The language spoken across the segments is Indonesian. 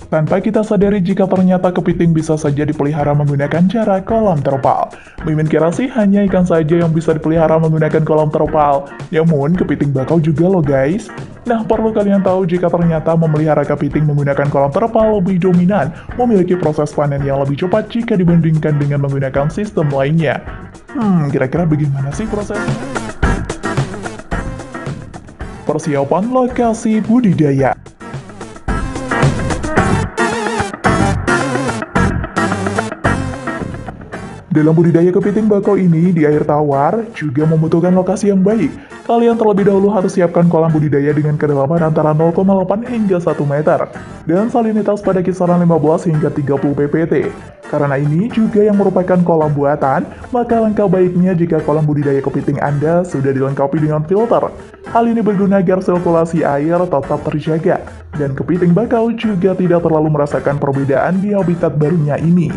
Tanpa kita sadari jika ternyata kepiting bisa saja dipelihara menggunakan cara kolam terpal. Mimin kira sih hanya ikan saja yang bisa dipelihara menggunakan kolam terpal. Namun kepiting bakau juga loh guys. Nah, perlu kalian tahu jika ternyata memelihara kepiting menggunakan kolam terpal lebih dominan, memiliki proses panen yang lebih cepat jika dibandingkan dengan menggunakan sistem lainnya. Kira-kira bagaimana sih prosesnya? Persiapan lokasi budidaya. Dalam budidaya kepiting bakau ini, di air tawar juga membutuhkan lokasi yang baik. Kalian terlebih dahulu harus siapkan kolam budidaya dengan kedalaman antara 0,8 hingga 1 meter, dan salinitas pada kisaran 15 hingga 30 ppt. Karena ini juga yang merupakan kolam buatan, maka langkah baiknya jika kolam budidaya kepiting Anda sudah dilengkapi dengan filter. Hal ini berguna agar sirkulasi air tetap terjaga, dan kepiting bakau juga tidak terlalu merasakan perbedaan di habitat barunya ini.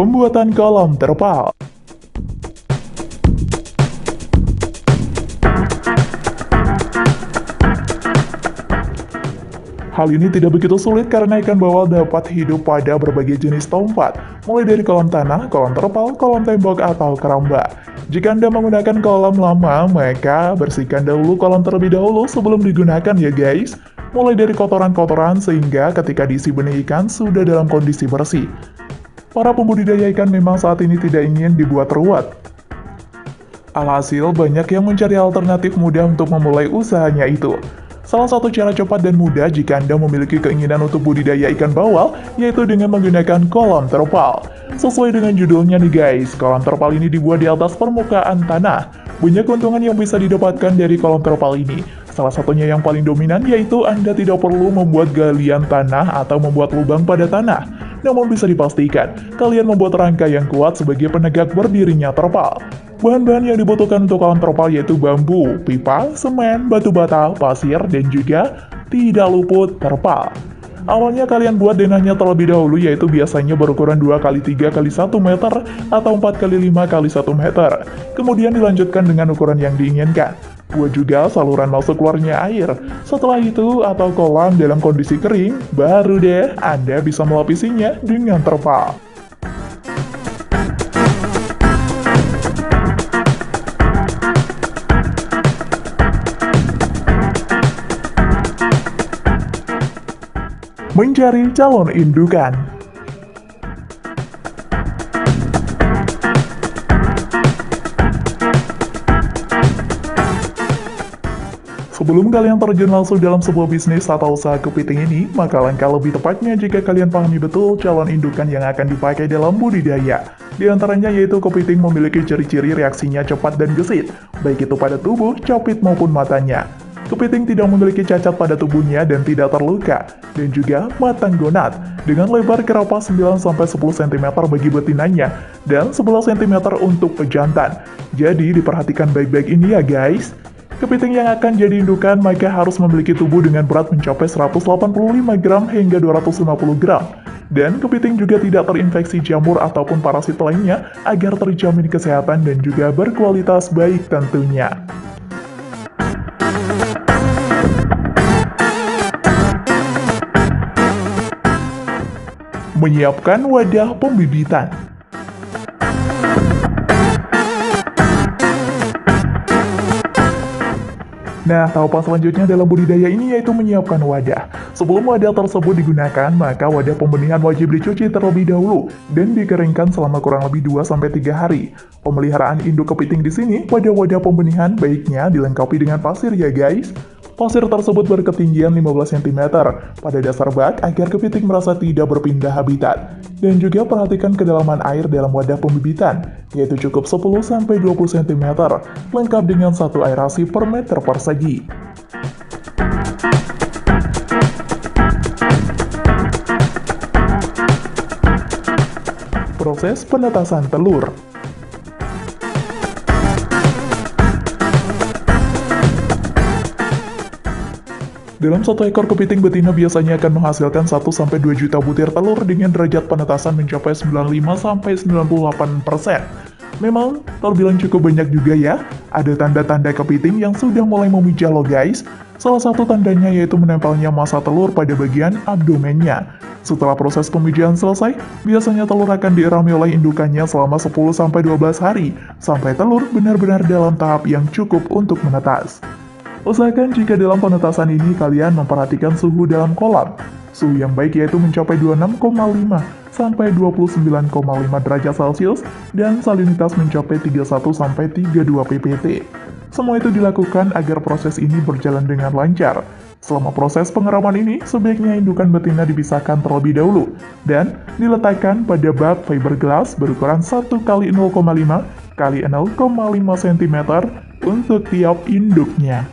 Pembuatan kolam terpal. Hal ini tidak begitu sulit karena ikan bawal dapat hidup pada berbagai jenis tempat, mulai dari kolam tanah, kolam terpal, kolam tembok, atau keramba. Jika Anda menggunakan kolam lama, maka bersihkan dahulu kolam terlebih dahulu sebelum digunakan ya guys. Mulai dari kotoran-kotoran sehingga ketika diisi benih ikan sudah dalam kondisi bersih. Para pembudidaya ikan memang saat ini tidak ingin dibuat ruwet. Alhasil, banyak yang mencari alternatif mudah untuk memulai usahanya itu. Salah satu cara cepat dan mudah jika Anda memiliki keinginan untuk budidaya ikan bawal, yaitu dengan menggunakan kolam terpal. Sesuai dengan judulnya nih guys, kolam terpal ini dibuat di atas permukaan tanah. Banyak keuntungan yang bisa didapatkan dari kolam terpal ini. Salah satunya yang paling dominan yaitu Anda tidak perlu membuat galian tanah atau membuat lubang pada tanah. Namun bisa dipastikan, kalian membuat rangka yang kuat sebagai penegak berdirinya terpal. Bahan-bahan yang dibutuhkan untuk kolam terpal yaitu bambu, pipa, semen, batu bata, pasir, dan juga tidak luput terpal. Awalnya kalian buat denahnya terlebih dahulu yaitu biasanya berukuran 2x3x1 meter atau 4x5x1 meter. Kemudian dilanjutkan dengan ukuran yang diinginkan. Buat juga saluran masuk keluarnya air. Setelah itu atau kolam dalam kondisi kering, baru deh Anda bisa melapisinya dengan terpal. Mencari calon indukan. Sebelum kalian terjun langsung dalam sebuah bisnis atau usaha kepiting ini, maka langkah lebih tepatnya jika kalian pahami betul calon indukan yang akan dipakai dalam budidaya. Di antaranya yaitu kepiting memiliki ciri-ciri reaksinya cepat dan gesit, baik itu pada tubuh, capit maupun matanya. Kepiting tidak memiliki cacat pada tubuhnya dan tidak terluka, dan juga matang gonat, dengan lebar kerapas 9-10 cm bagi betinanya, dan 11 cm untuk pejantan. Jadi diperhatikan baik-baik ini ya guys. Kepiting yang akan jadi indukan maka harus memiliki tubuh dengan berat mencapai 185 gram hingga 250 gram. Dan kepiting juga tidak terinfeksi jamur ataupun parasit lainnya agar terjamin kesehatan dan juga berkualitas baik tentunya. Menyiapkan wadah pembibitan. Nah, tahapan selanjutnya dalam budidaya ini yaitu menyiapkan wadah. Sebelum wadah tersebut digunakan, maka wadah pembenihan wajib dicuci terlebih dahulu dan dikeringkan selama kurang lebih 2-3 hari. Pemeliharaan induk kepiting di sini, wadah-wadah pembenihan baiknya dilengkapi dengan pasir ya guys. Pasir tersebut berketinggian 15 cm pada dasar bak agar kepiting merasa tidak berpindah habitat. Dan juga perhatikan kedalaman air dalam wadah pembibitan, yaitu cukup 10-20 cm, lengkap dengan 1 aerasi per meter persegi. Proses penetasan telur. Dalam satu ekor kepiting betina biasanya akan menghasilkan 1-2 juta butir telur dengan derajat penetasan mencapai 95-98%. Memang terbilang cukup banyak juga ya, ada tanda-tanda kepiting yang sudah mulai memijah loh guys. Salah satu tandanya yaitu menempelnya massa telur pada bagian abdomennya. Setelah proses pemijahan selesai, biasanya telur akan dierami oleh indukannya selama 10-12 hari, sampai telur benar-benar dalam tahap yang cukup untuk menetas. Usahakan jika dalam penetasan ini kalian memperhatikan suhu dalam kolam. Suhu yang baik yaitu mencapai 26,5 sampai 29,5 derajat Celcius dan salinitas mencapai 31 sampai 32 ppt. Semua itu dilakukan agar proses ini berjalan dengan lancar. Selama proses pengeraman ini, sebaiknya indukan betina dipisahkan terlebih dahulu dan diletakkan pada bak fiberglass berukuran 1 x 0,5 x 0,5 cm untuk tiap induknya.